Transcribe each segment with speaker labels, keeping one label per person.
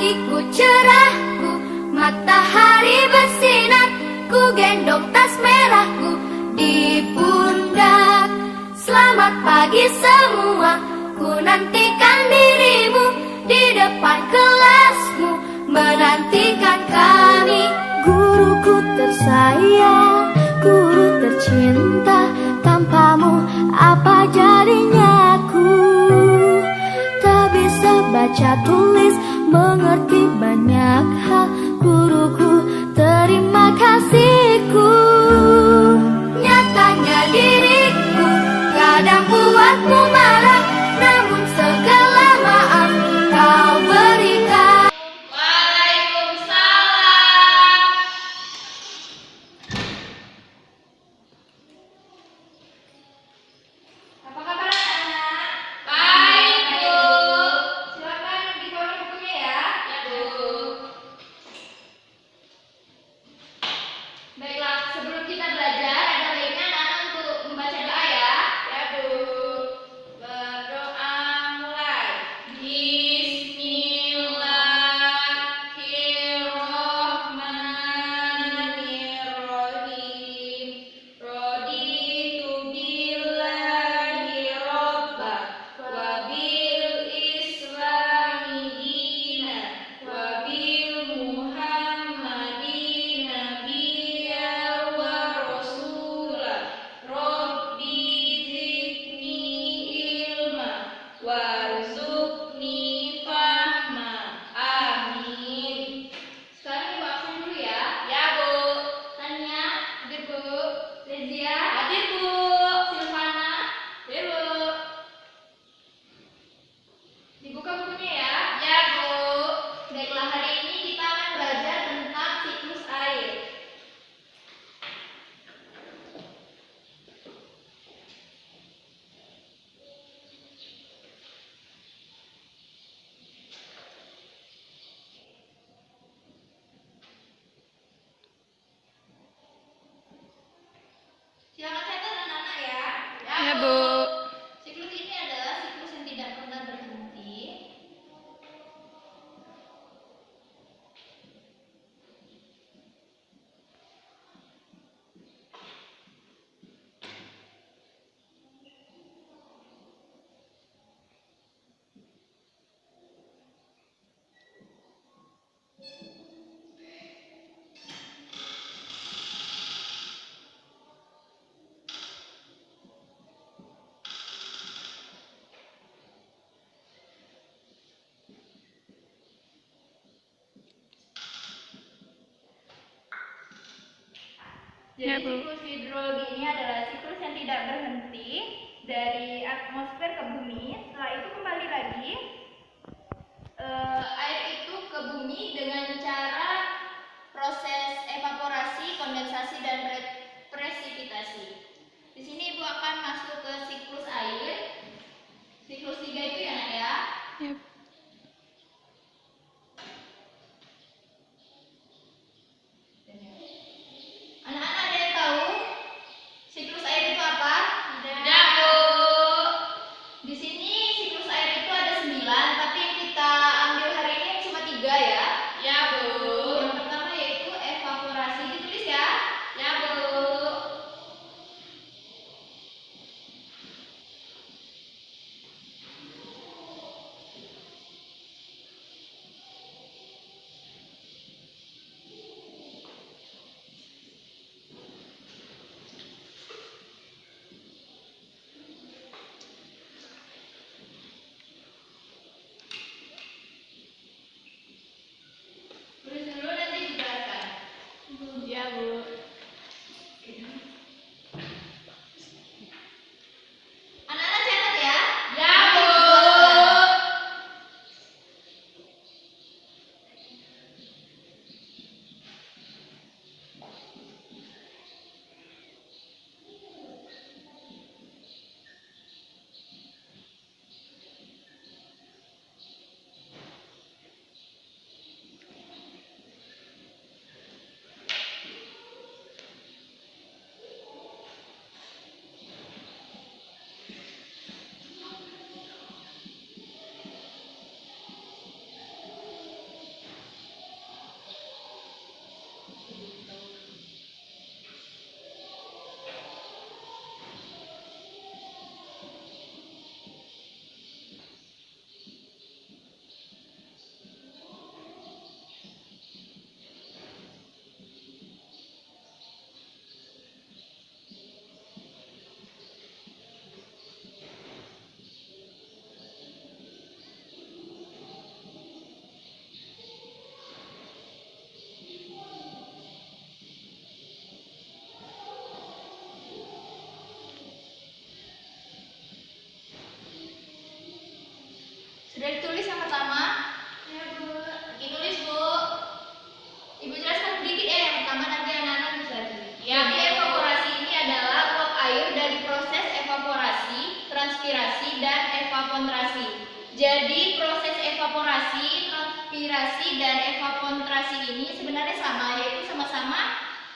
Speaker 1: pagiku cerahku, matahari bersinar, ku gendong tas merahku di pundak. Selamat pagi semua, ku nantikan dirimu di depan kelasmu, menantikan kami. Guruku tersayang, guru tercinta, tanpamu apa jadinya aku? Tak bisa baca tulis, mengerti banyak hal. Guruku, terima kasihku. Nyatanya diriku kadang buatmu marah, namun segala maaf kau berikan.
Speaker 2: Waalaikumsalam. Apa kabar anak-anak? Baik, Bu. Silakan dibawa bukunya ya. Ya, Bu. Baiklah, sebelum kita belajar, ada baiknya anak-anak untuk membaca doa ya. Ya, Bu. Berdoa mulai. Bismillahirrahmanirrahim. Raditu billahi robba wa bil islami dina wa bil muhammadin nabiyya wa rasula. Rabbi zidni ilma warzuqni fahma. Amin. Sekarang Ibu absen dulu ya. Ya, Bu. Tania, hadir, Bu. Lezia, hadir, Bu. Silvana, hadir, Bu. Dibuka bukunya ya. Ya, Bu. Baiklah, hari ini kita akan belajar tentang siklus air. Silakan catat anak-anak ya. Ya, Bu. Siklus ini adalah siklus yang tidak pernah berhenti. Jadi siklus hidrologi ini adalah siklus yang tidak berhenti dari atmosfer ke bumi. Setelah itu kembali lagi air itu ke bumi dengan cara proses evaporasi, kondensasi, dan presipitasi. Di sini Ibu akan masuk ke siklus air. Siklus 3 itu ya, Nak ya? Yep. Anak-anak ada yang tahu siklus air itu apa? Tidak, Bu. Di Sudah ditulis yang pertama?
Speaker 1: Ya, Bu.
Speaker 2: Ditulis, Bu. Ibu jelaskan sedikit ya yang pertama, nanti anak-anak bisa lagi.
Speaker 1: Ya,
Speaker 2: Jadi
Speaker 1: Bu.
Speaker 2: evaporasi ini adalah uap air dari proses evaporasi, transpirasi, dan evapontrasi. Jadi proses evaporasi, transpirasi, dan evapontrasi ini sebenarnya sama,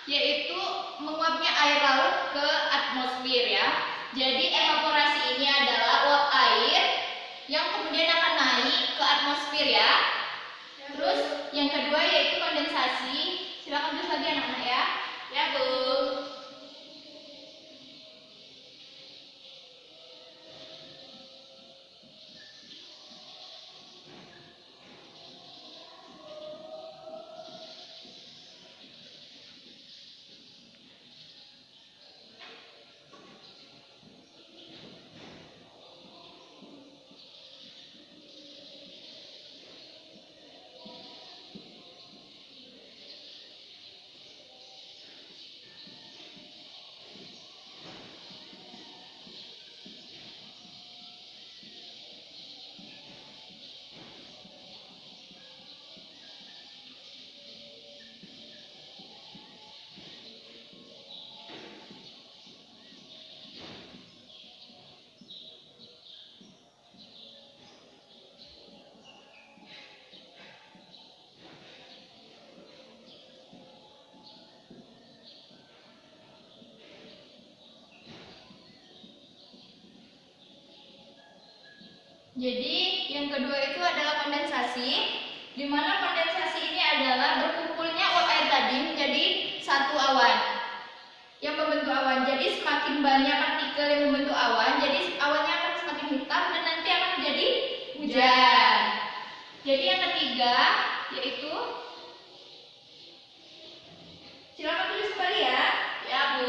Speaker 2: yaitu menguapnya air laut ke atmosfer ya. Jadi evaporasi ini adalah uap air yang kemudian akan naik ke atmosfer ya. Terus yang kedua yaitu kondensasi. Silakan tulis lagi anak-anak ya.
Speaker 1: Ya, Bu.
Speaker 2: Jadi yang kedua itu adalah kondensasi, di mana kondensasi ini adalah berkumpulnya uap air tadi menjadi satu awan yang membentuk awan. Jadi semakin banyak partikel yang membentuk awan, jadi awannya akan semakin hitam dan nanti akan menjadi hujan. Jadi yang ketiga yaitu, silakan tulis kembali ya.
Speaker 1: Ya, Bu.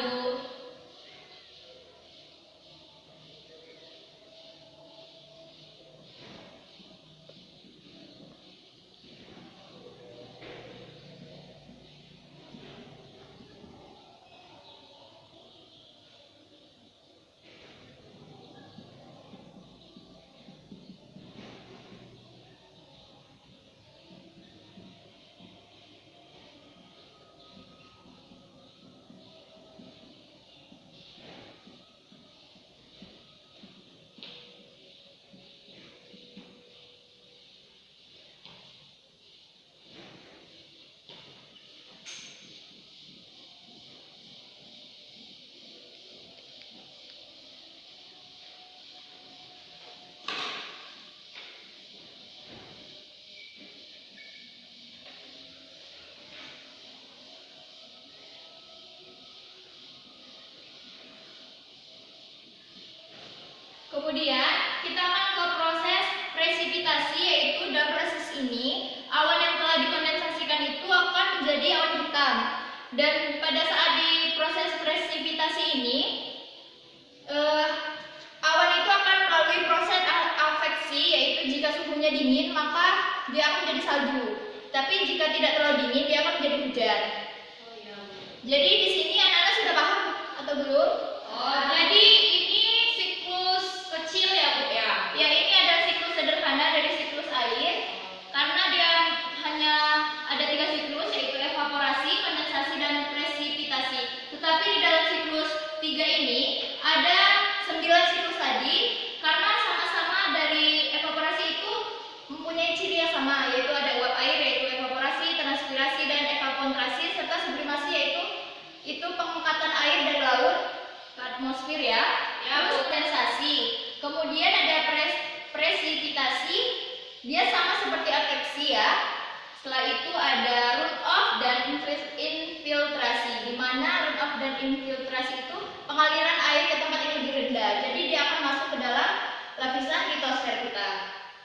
Speaker 2: Kemudian kita akan ke proses presipitasi, yaitu dalam proses ini awan yang telah dikondensasikan itu akan menjadi awan hitam. Dan pada saat di proses presipitasi ini awan itu akan melalui proses adveksi, yaitu jika suhunya dingin maka dia akan menjadi salju. Tapi jika tidak terlalu dingin dia akan menjadi hujan.
Speaker 1: Oh, ya, Bu.
Speaker 2: Jadi di sini anak-anak sudah paham atau belum?
Speaker 1: Oh, jadi ini siklus kecil ya, Bu ya?
Speaker 2: Ya, ini adalah siklus sederhana dari siklus air, karena dia hanya ada 3 siklus, yaitu evaporasi, kondensasi, dan presipitasi. Tetapi di dalam siklus 3 ini ada 9 siklus tadi, karena sama-sama dari evaporasi itu mempunyai ciri yang sama, yaitu ada uap air, yaitu evaporasi, transpirasi, dan evapontrasi, serta sublimasi, yaitu pengangkatan air dari laut ke atmosfer ya. Terus kondensasi. Kemudian ada presipitasi, dia sama seperti adveksi ya. Setelah itu ada runoff dan infiltrasi, di mana runoff dan infiltrasi itu pengaliran air ke tempat yang lebih rendah. Jadi dia akan masuk ke dalam lapisan litosfer kita.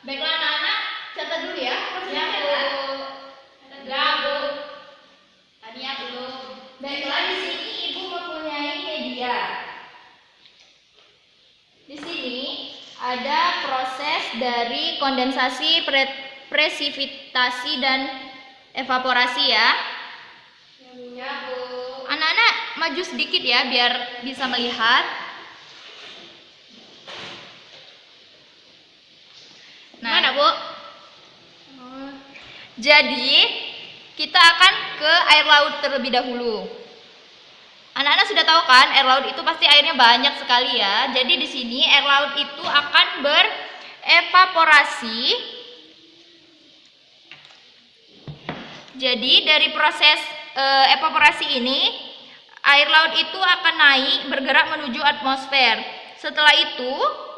Speaker 2: Baiklah anak-anak, catat dulu ya.
Speaker 1: Ya, Bu. Ya, Bu. Tania belum.
Speaker 2: Baiklah, di sini Ibu mempunyai media. Di sini ada proses dari kondensasi, presipitasi, dan evaporasi ya.
Speaker 1: Ya, Bu.
Speaker 2: Anak-anak maju sedikit ya biar bisa melihat. Nah,
Speaker 1: Mana, Bu. Jadi, kita akan ke air laut terlebih dahulu. Anak-anak sudah tahu kan, air laut itu pasti airnya banyak sekali ya. Jadi di sini air laut itu akan berevaporasi. Jadi dari proses evaporasi ini, air laut itu akan naik bergerak menuju atmosfer. Setelah itu,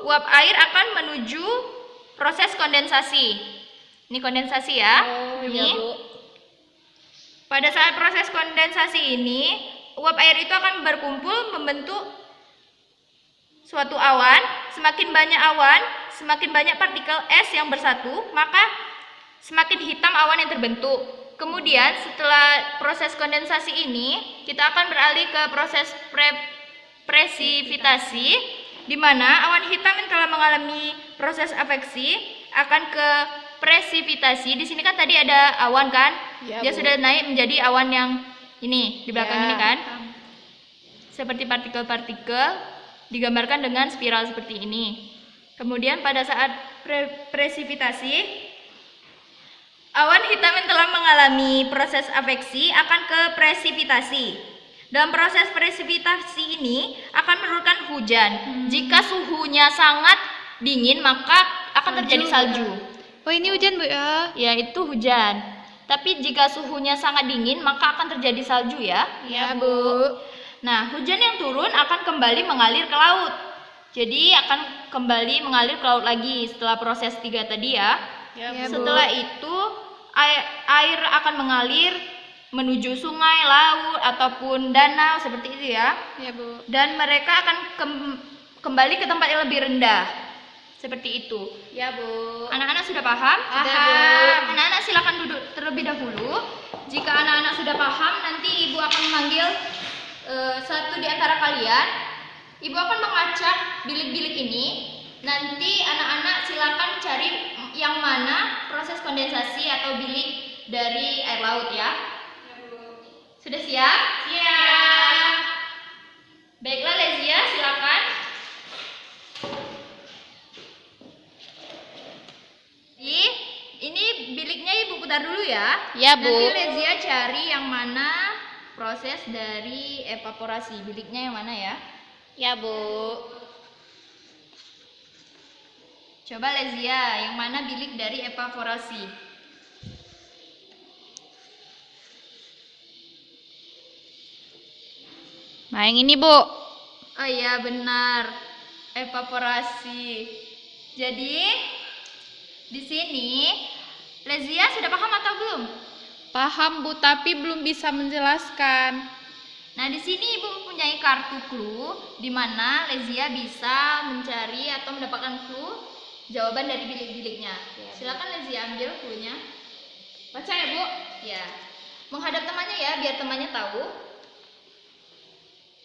Speaker 1: uap air akan menuju proses kondensasi. Ini kondensasi ya. Ini.
Speaker 2: Bu.
Speaker 1: Pada saat proses kondensasi ini, uap air itu akan berkumpul membentuk suatu awan. Semakin banyak awan, semakin banyak partikel es yang bersatu, maka semakin hitam awan yang terbentuk. Kemudian setelah proses kondensasi ini, kita akan beralih ke proses presipitasi, di mana awan hitam yang telah mengalami proses adveksi akan ke presipitasi. Di sini kan tadi ada awan kan?
Speaker 2: Ya,
Speaker 1: Dia
Speaker 2: Bu.
Speaker 1: sudah naik menjadi awan yang ini di belakang ini kan? Seperti partikel-partikel digambarkan dengan spiral seperti ini. Kemudian pada saat presipitasi, awan hitam yang telah mengalami proses adveksi akan ke presipitasi. Dalam proses presipitasi ini akan menurunkan hujan. Jika suhunya sangat dingin, maka akan terjadi salju.
Speaker 3: Oh ini hujan Bu ya?
Speaker 1: Ya, itu hujan. Tapi jika suhunya sangat dingin, maka akan terjadi salju ya.
Speaker 3: Ya Bu.
Speaker 1: Nah, hujan yang turun akan kembali mengalir ke laut. Jadi akan kembali mengalir ke laut lagi setelah proses 3 tadi ya.
Speaker 3: Ya, Bu.
Speaker 1: Setelah itu air akan mengalir menuju sungai, laut ataupun danau seperti itu ya.
Speaker 3: Ya Bu.
Speaker 1: Dan mereka akan kembali ke tempat yang lebih rendah. Seperti itu.
Speaker 2: Ya, Bu.
Speaker 1: Anak-anak sudah paham?
Speaker 2: Paham.
Speaker 1: Anak-anak silakan duduk terlebih dahulu. Jika anak-anak sudah paham, nanti Ibu akan memanggil satu di antara kalian. Ibu akan mengacak bilik-bilik ini. Nanti anak-anak silakan cari yang mana proses kondensasi atau bilik dari air laut ya. Sudah siap? Siap. Baiklah Lezia, silakan. Jadi, ini biliknya Ibu putar dulu ya.
Speaker 3: Ya, Bu.
Speaker 1: Nanti Lezia cari yang mana proses dari evaporasi. Biliknya yang mana ya?
Speaker 3: Ya Bu.
Speaker 1: Coba Lezia, yang mana bilik dari evaporasi?
Speaker 3: Nah yang ini Bu.
Speaker 1: Oh iya benar, evaporasi. Jadi di sini Lezia sudah paham atau belum?
Speaker 3: Paham Bu, tapi belum bisa menjelaskan.
Speaker 1: Nah di sini Ibu mempunyai kartu clue di mana Lezia bisa mencari atau mendapatkan clue jawaban dari bilik-biliknya. Silakan Lezia ambil clue-nya. Baca ya Bu. Ya. Menghadap temannya ya biar temannya tahu.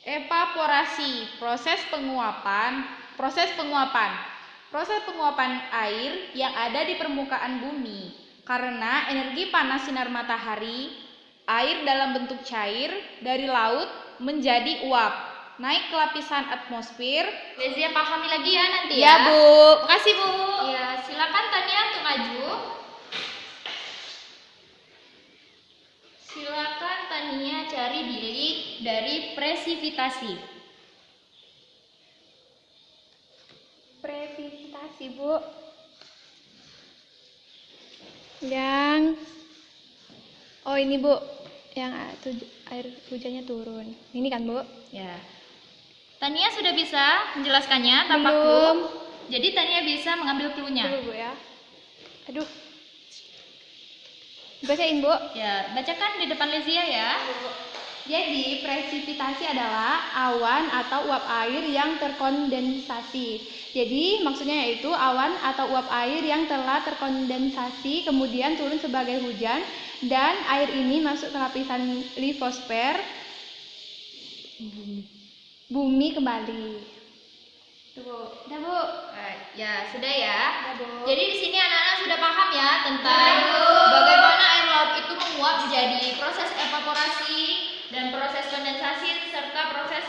Speaker 3: Evaporasi, proses penguapan air yang ada di permukaan bumi. Karena energi panas sinar matahari, air dalam bentuk cair dari laut menjadi uap, naik ke lapisan atmosfer.
Speaker 1: Lezia pahami lagi ya nanti ya.
Speaker 3: Ya Bu. Makasih Bu.
Speaker 1: Ya, silakan Tania untuk maju. Silakan Tania cari bilik dari presipitasi.
Speaker 3: Presipitasi Bu. Oh ini Bu, yang air hujannya turun. Ini kan Bu?
Speaker 1: Ya. Tania sudah bisa menjelaskannya tanpa
Speaker 3: Belum.
Speaker 1: clue. Jadi Tania bisa mengambil clue-nya.
Speaker 3: Dulu Bu ya. Aduh. Bacain Bu.
Speaker 1: Ya, bacakan di depan Lezia ya.
Speaker 3: Jadi presipitasi adalah awan atau uap air yang terkondensasi. Jadi maksudnya yaitu awan atau uap air yang telah terkondensasi kemudian turun sebagai hujan dan air ini masuk ke lapisan litosfer bumi kembali. Tuh Bu. Udah Bu.
Speaker 1: Ya, sudah ya.
Speaker 3: Udah Bu.
Speaker 1: Jadi di sini anak-anak sudah paham ya tentang bagaimana air laut itu menguap menjadi proses evaporasi dan proses kondensasi serta proses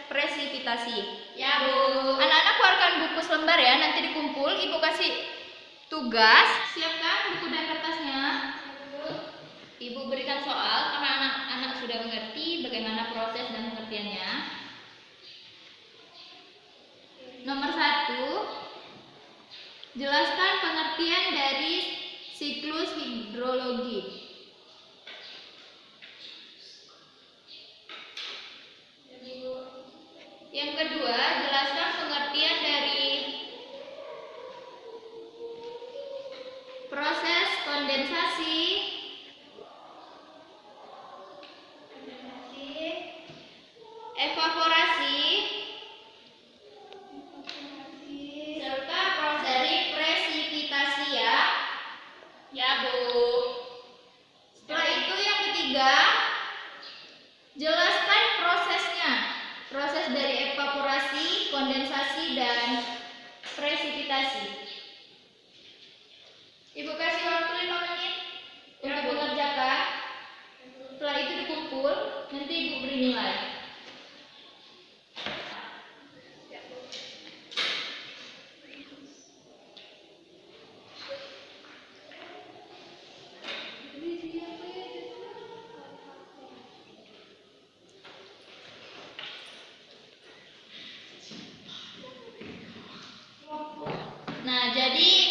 Speaker 1: presipitasi.
Speaker 2: Ya Bu.
Speaker 1: Anak-anak keluarkan buku selembar ya, nanti dikumpul Ibu kasih tugas. Siapkan buku dan kertasnya. Ibu berikan soal karena anak-anak sudah mengerti bagaimana proses dan pengertiannya. Nomor 1, jelaskan pengertian dari siklus hidrologi. Yang kedua, jelaskan pengertian dari proses kondensasi, evaporasi, serta proses dari presipitasi ya. Ya, Bu. Setelah itu yang ketiga, jelaskan prosesnya. Proses dari evaporasi, kondensasi, dan presipitasi. Ibu kasih waktu 5 menit untuk mengerjakan. Setelah itu dikumpul, nanti Ibu beri nilai. Nah, jadi